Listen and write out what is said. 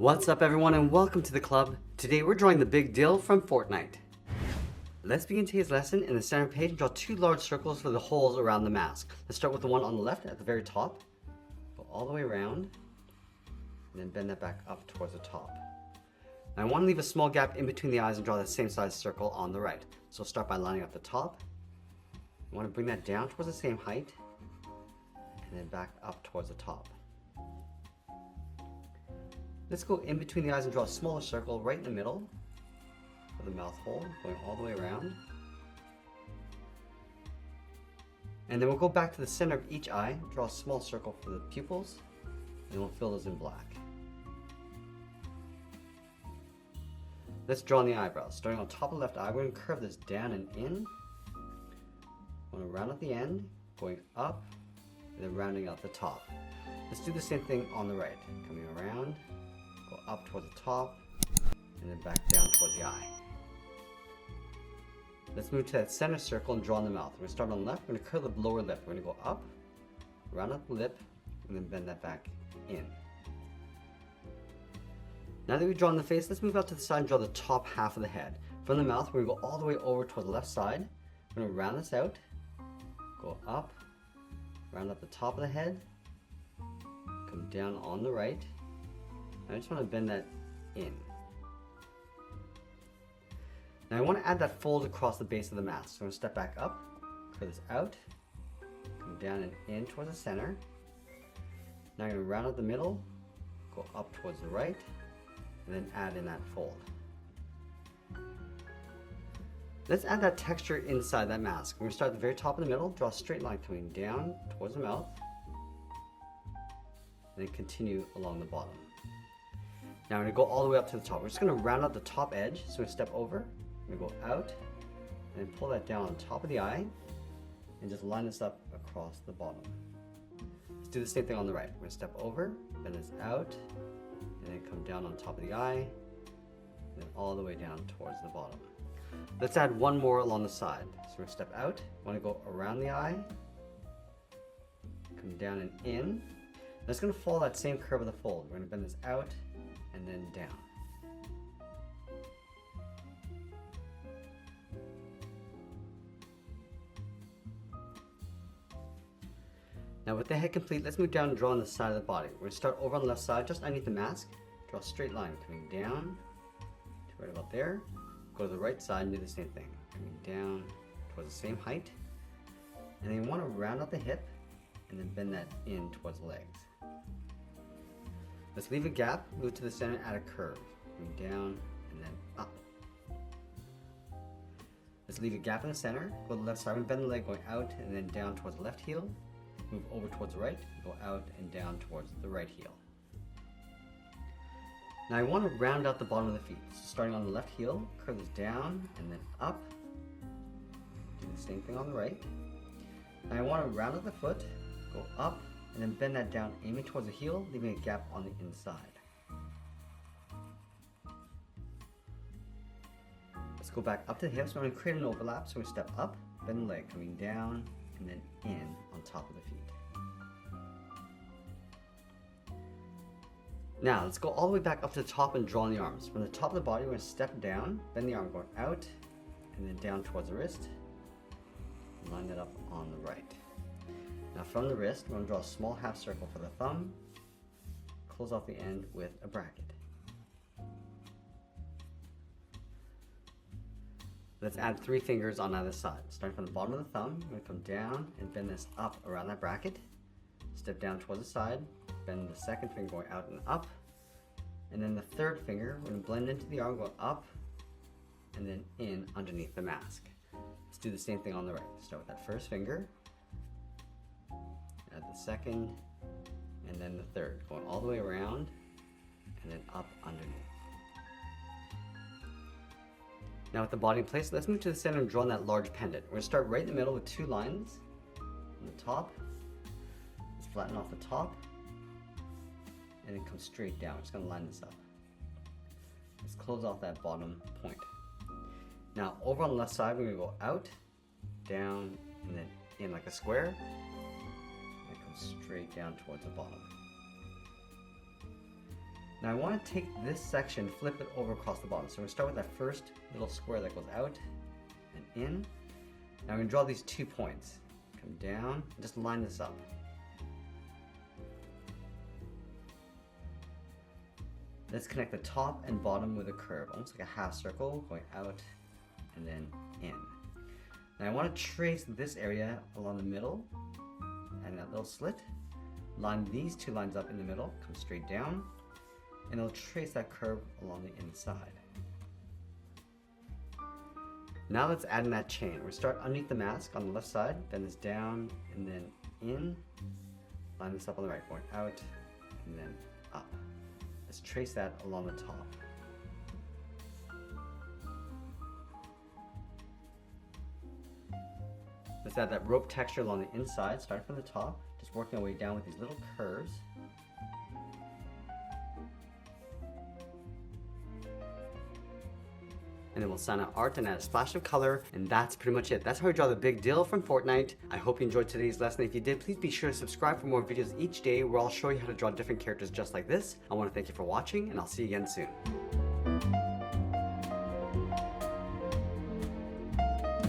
What's up everyone and welcome to the club. Today we're drawing the big Dill from Fortnite. Let's begin today's lesson. In the center page and draw two large circles for the holes around the mask. Let's start with the one on the left at the very top. Go all the way around and then bend that back up towards the top. Now I want to leave a small gap in between the eyes and draw the same size circle on the right. So we'll start by lining up the top. You want to bring that down towards the same height and then back up towards the top. Let's go in between the eyes and draw a smaller circle right in the middle for the mouth hole, going all the way around. And then we'll go back to the center of each eye, draw a small circle for the pupils, and we'll fill those in black. Let's draw in the eyebrows. Starting on top of the left eye, we're going to curve this down and in. We're going to round at the end, going up, and then rounding out the top. Let's do the same thing on the right. Coming around, go up towards the top, and then back down towards the eye. Let's move to that center circle and draw in the mouth. We're going to start on the left, we're going to curve the lower lip. We're going to go up, round up the lip, and then bend that back in. Now that we've drawn the face, let's move out to the side and draw the top half of the head. From the mouth, we're going to go all the way over towards the left side. We're going to round this out, go up, round up the top of the head, come down on the right. I just want to bend that in. Now I want to add that fold across the base of the mask. So I'm going to step back up, curve this out, come down and in towards the center. Now I'm going to round out the middle, go up towards the right, and then add in that fold. Let's add that texture inside that mask. We're going to start at the very top of the middle, draw a straight line coming down towards the mouth, and then continue along the bottom. Now we're going to go all the way up to the top. We're just going to round out the top edge. So we step over, we're going to go out, and then pull that down on top of the eye, and just line this up across the bottom. Let's do the same thing on the right. We're going to step over, bend this out, and then come down on top of the eye, and then all the way down towards the bottom. Let's add one more along the side. So we're going to step out, want to go around the eye, come down and in. That's going to follow that same curve of the fold. We're going to bend this out and then down. Now with the head complete, let's move down and draw on the side of the body. We're going to start over on the left side, just underneath the mask. Draw a straight line coming down to right about there. Go to the right side and do the same thing. Coming down towards the same height. And then you want to round out the hip and then bend that in towards the legs. Let's leave a gap, move to the center, add a curve. Coming down and then up. Let's leave a gap in the center, go to the left side and bend the leg going out and then down towards the left heel. Move over towards the right, go out and down towards the right heel. Now I want to round out the bottom of the feet. So starting on the left heel, curve this down and then up. Do the same thing on the right. Now I want to round out the foot, go up, and then bend that down, aiming towards the heel, leaving a gap on the inside. Let's go back up to the hips. We're going to create an overlap, so we step up, bend the leg, coming down, and then in on top of the feet. Now let's go all the way back up to the top and draw on the arms. From the top of the body, we're going to step down, bend the arm going out, and then down towards the wrist. Line that up on the right. Now from the wrist, we're going to draw a small half circle for the thumb, close off the end with a bracket. Let's add 3 fingers on either side. Starting from the bottom of the thumb, we're going to come down and bend this up around that bracket. Step down towards the side, bend the second finger going out and up. And then the third finger, we're going to blend into the arm, go up, and then in underneath the mask. Let's do the same thing on the right. Start with that first finger, add the second, and then the third, going all the way around, and then up underneath. Now with the body in place, let's move to the center and draw on that large pendant. We're going to start right in the middle with 2 lines on the top. Let's flatten off the top, and then come straight down. We're just going to line this up. Let's close off that bottom point. Now over on the left side, we're going to go out, down, and then in like a square. And come straight down towards the bottom. Now I want to take this section, flip it over across the bottom. So we're going to start with that first little square that goes out and in. Now we're going to draw these 2 points. Come down and just line this up. Let's connect the top and bottom with a curve, almost like a half circle going out and then in. Now I want to trace this area along the middle and that little slit. Line these 2 lines up in the middle, come straight down, and it'll trace that curve along the inside. Now let's add in that chain. We'll start underneath the mask on the left side, bend this down and then in, line this up on the right, going out and then up. Let's trace that along the top. Let's add that rope texture along the inside, starting from the top, just working our way down with these little curves. And then we'll sign out art and add a splash of color, and that's pretty much it. That's how we draw the big Dill from Fortnite. I hope you enjoyed today's lesson. If you did, please be sure to subscribe for more videos each day where I'll show you how to draw different characters just like this. I want to thank you for watching, and I'll see you again soon.